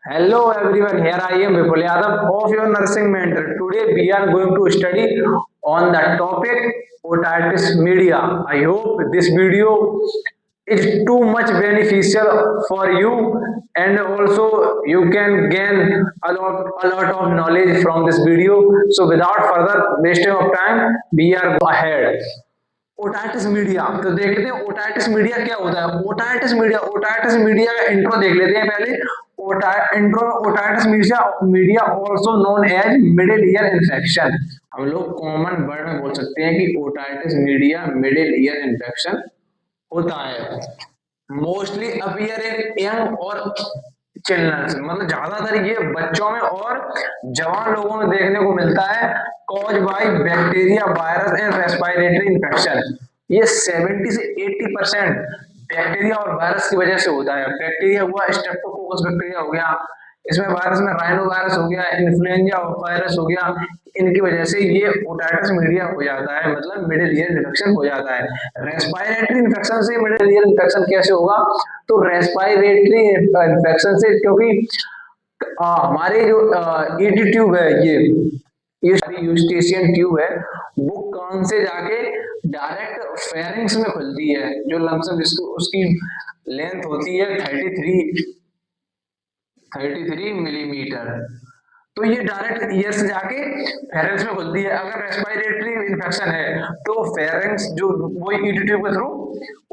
Hello everyone, here I am Vipul Yadav of your nursing mentor. Today we are going to study on the topic otitis media. I hope this video is too much beneficial for you and also you can gain a lot of knowledge from this video. So without further wasting of time, we are go ahead. Otitis media तो देख लेते हैं otitis media क्या होता है। Otitis media का intro देख लेते हैं पहले। Otitis media also known as middle ear infection. हम लोग कॉमन वर्ड में बोल सकते हैं कि otitis media middle ear infection होता है। मोस्टली अपीयर इन यंग और चिल्ड्रंस, मतलब ज्यादातर ये बच्चों में और जवान लोगों में देखने को मिलता है। Cause by bacteria, virus and respiratory infection. ये 70 से 80% बैक्टीरिया और वायरस की वजह से होता है। बैक्टीरिया हुआ, स्ट्रेप्टोकोकस बैक्टीरिया हो गया, इसमें वायरस में राइनो वायरस हो गया, इन्फ्लुएंजा वायरस हो गया, इनकी वजह से ये ओटाइटिस मीडिया हो जाता है, मतलब मिडिल ईयर इन्फेक्शन हो जाता है। रेस्पिरेटरी इन्फेक्शन से मिडिल ईयर इन्फेक्शन कैसे होगा? तो रेस्पिरेटरी इन्फेक्शन से, क्योंकि हमारे जो ईटी ट्यूब है, ये यूस्टेशियन ट्यूब है, वो कान से जाके डायरेक्ट फेरिंग्स में खुलती है। जो लमसम उसकी लेंथ होती है 33 मिलीमीटर। तो ये डायरेक्ट ईयर से जाके फेरेंक्स में खुलती है। अगर रेस्पिरेटरी इन्फेक्शन है तो फेरेंक्स जो वही ईटी ट्यूब के थ्रू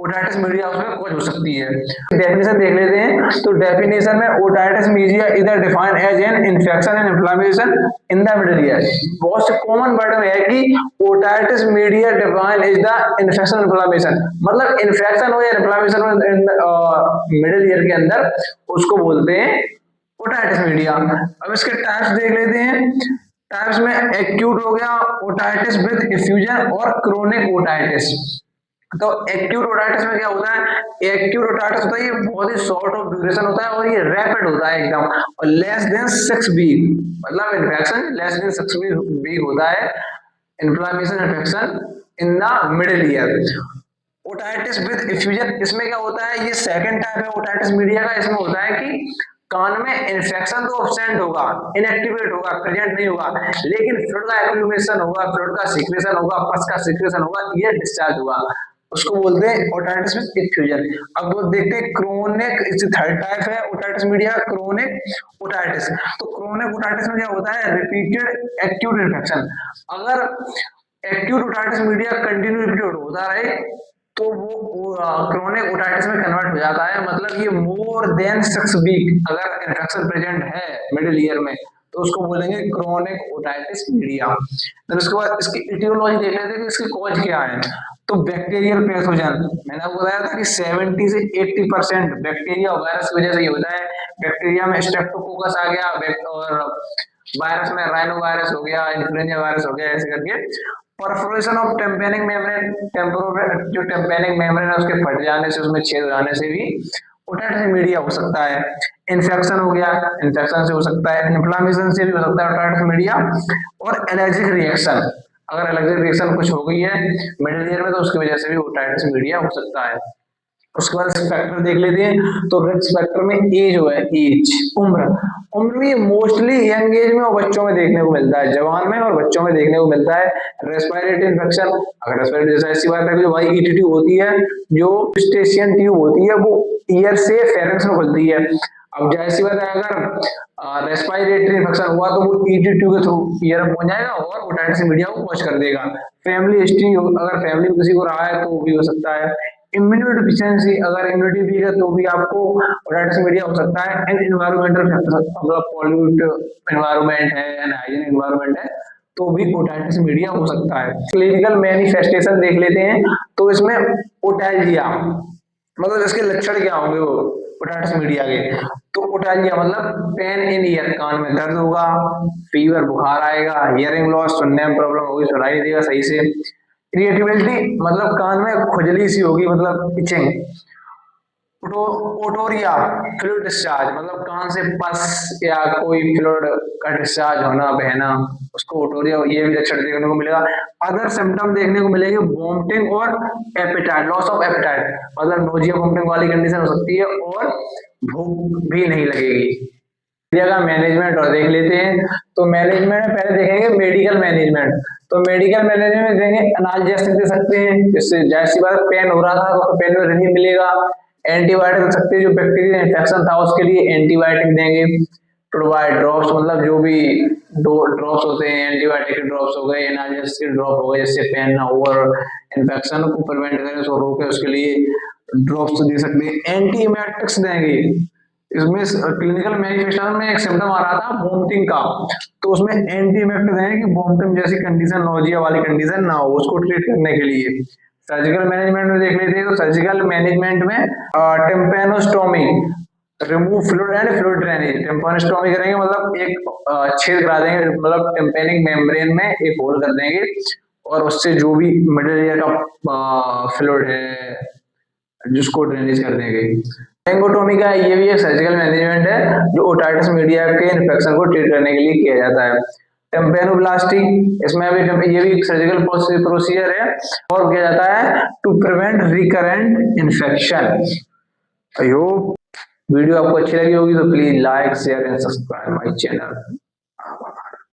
ओटाइटिस मीडिया उसमें कॉज हो सकती है। डेफिनेशन देख लेते हैं। तो डेफिनेशन में ओटाइटिस मीडिया इधर defined as an infection and inflammation in the middle ear. बहुत से कॉमन वर्ड में है कि otitis media defined is the infection inflammation, मतलब इन्फेक्शन हो या इन्फ्लेमेशन मिडिल ईयर के अंदर, उसको बोलते हैं ओटाइटिस मीडिया। अब इसके टाइप्स देख लेते हैं। टाइप्स में एक्यूट हो गया ओटाइटिस विद इफ्यूजन और क्रोनिक ओटाइटिस। तो एक्यूट ओटाइटिस में क्या होता है? एक्यूट ओटाइटिस होता है ये बहुत ही शॉर्ट ऑफ ड्यूरेशन होता है और ये रैपिड होता है एकदम, और लेस देन 6 वीक, मतलब इन्फेक्शन लेस देन 6 वीक होता है। Inflammation infection in the middle year. Otitis with effusion, इसमें क्या होता है? ये सेकंड टाइप है ओटाइटिस मीडिया का। इसमें होता है कि कान में इन्फेक्शन तो एब्सेंट होगा, इनएक्टिवेट होगा, प्रेजेंट नहीं होगा, लेकिन फ्लूइड का एक्यूमुलेशन होगा, फ्लूइड का सीक्रेशन होगा, पस का सीक्रेशन होगा, ये डिस्चार्ज होगा, उसको बोलते हैं ओटाइटिस विद इफ्यूजन। अब वो देखते हैं क्रोनिक, इसकी थर्ड टाइप है ओटाइटिस मीडिया, क्रोनिक ओटाइटिस। तो क्रोनिक ओटाइटिस में क्या होता है? Repeated acute infection. अगर acute otitis media continue repeated होता रहे तो वो क्रोनिक ओटाइटिस में कन्वर्ट हो जाता है, मतलब ये मोर देन 6 वीक अगर इन्फेक्शन प्रेजेंट है मिडिल ईयर में तो उसको बोलेंगे क्रोनिक ओटाइटिस मीडिया। फिर उसके बाद इसकी इटियोलॉजी देख लेते हैं कि इसकी कॉज क्या है। तो बैक्टीरियल पैथोजन, मैंने आपको बताया था कि 70 से 80% बैक्टीरिया और वायरस की वजह से ये होता है। बैक्टीरिया में स्ट्रेप्टोकोकस आ गया और वायरस में राइनो वायरस हो गया, इन्फ्लुएंजा वायरस हो गया, ऐसे करके परफोरेशन ऑफ टेम्पेनिक मेम्ब्रेन, जो टेम्पेनिक मेम्ब्रेन है उसके फट जाने से, उसमें छेद हो जाने से भी ओटाइटिस मीडिया हो सकता है। इन्फेक्शन हो गया, इन्फेक्शन से हो सकता है, इन्फ्लेमेशन से भी हो सकता है ओटाइटिस मीडिया, और एलर्जिक रिएक्शन, अगर एलर्जिक रिएक्शन कुछ हो गई है मिडिल ईयर में तो उसकी वजह से भी ओटाइटिस मीडिया हो सकता है। उसके बाद रिस्क फैक्टर देख लेते हैं। तो रिस्क फैक्टर में एज हो है, एज उम्र में मोस्टली यंग एज में और बच्चों में देखने को मिलता है, जवान में और बच्चों में देखने को मिलता है। रेस्पिरेटरी इन्फेक्शन, अगर रेस्पिरेटरी जैसा ऐसी बात है कि जो वाई ईटी ट्यूब होती है, जो स्टेशियन ट्यूब होती है, वो ईयर से फेरेंक्स में खुलती है। अब जैसी बात है, अगर रेस्पिरेटरी इन्फेक्शन हुआ तो वो ईटी ट्यूब के थ्रू ईयर में पहुंच जाएगा और ओटाइटिस मीडिया को कॉज कर देगा। फैमिली हिस्ट्री, अगर फैमिली में किसी को रहा है तो भी हो सकता है। इम्यूनिटी डिफिशियंसी, अगर इम्यूनिटी वीक है तो भी आपको ओटाइटिस मीडिया हो सकता है। एंड एनवायरमेंटल फैक्टर, मतलब पॉल्यूट एनवायरमेंट है, अनहाइजीन एनवायरमेंट है तो भी ओटाइटिस मीडिया हो सकता है। क्लिनिकल मैनिफेस्टेशन देख लेते हैं। तो इसमें ओटैल्जिया, मतलब इसके लक्षण क्या होंगे वो ओटाइटिस मीडिया के? तो ओटैल्जिया मतलब पेन इन ईयर, कान में दर्द होगा, फीवर बुखार आएगा, हियरिंग लॉस, सुनने में प्रॉब्लम होगी, सुनाई नहीं देगा सही से, इरिटेबिलिटी मतलब कान में खुजली सी होगी, मतलब इचिंग, ओटोरिया फ्लूइड डिस्चार्ज, मतलब कान से पस या कोई फ्लूइड का डिस्चार्ज होना, बहना, उसको ओटोरिया, ये भी लक्षण देखने को मिलेगा। अदर सिम्टम देखने को मिलेंगे वोमिटिंग और एपेटाइट, लॉस ऑफ एपेटाइट, मतलब नोजिया वोमिटिंग वाली कंडीशन हो सकती है और भूख भी नहीं लगेगी। का मैनेजमेंट और देख लेते हैं। तो मैनेजमेंट में पहले देखेंगे मेडिकल मैनेजमेंट। तो मेडिकल मैनेजमेंट में देंगे एनाल्जेसिक दे सकते हैं, जिससे जाहिर सी बात पेन हो रहा था तो पेन में रिलीफ मिलेगा। एंटीबायोटिक दे सकते हैं, जो बैक्टीरियल इन्फेक्शन था उसके लिए एंटीबायोटिक देंगे। प्रोवाइड ड्रॉप्स, मतलब जो भी ड्रॉप्स होते हैं, एंटीबायोटिक के ड्रॉप्स हो गए, एनाल्जेसिक के ड्रॉप हो गए, जिससे पेन ना हो और इन्फेक्शन को प्रिवेंट करें, उसको रोके, उसके लिए ड्रॉप्स दे सकते हैं। एंटीएमेटिक्स देंगे। इसमें क्लिनिकल मैनिफेस्टेशन में एक सिम्टम आ रहा था वोमिटिंग का, तो उसमें एंटीएमेटिक देंगे कि वोमिटिंग जैसी कंडीशन, नोजिया वाली कंडीशन ना हो, उसको ट्रीट करने के लिए। सर्जिकल मैनेजमेंट में देख लेते हैं। तो सर्जिकल मैनेजमेंट में tympanostomy, remove fluid and fluid drainage. Tympanostomy करेंगे मतलब एक छेद करा देंगे, मतलब टेम्पेनिक मेम्ब्रेन में एक होल कर देंगे और उससे जो भी मिडिल ईयर का फ्लूइड है जिसको ड्रेनेज कर देंगे। टेंगोटोमी का ये भी एक सर्जिकल मैनेजमेंट है, जो ओटाइटिस मीडिया के इन्फेक्शन को ट्रीट करने के लिए किया जाता है। टेम्पेनोब्लास्टी, इसमें भी ये भी सर्जिकल प्रोसीजर है और किया जाता है to prevent recurrent infection. I hope video आपको अच्छी लगी होगी, तो please like share and subscribe my channel.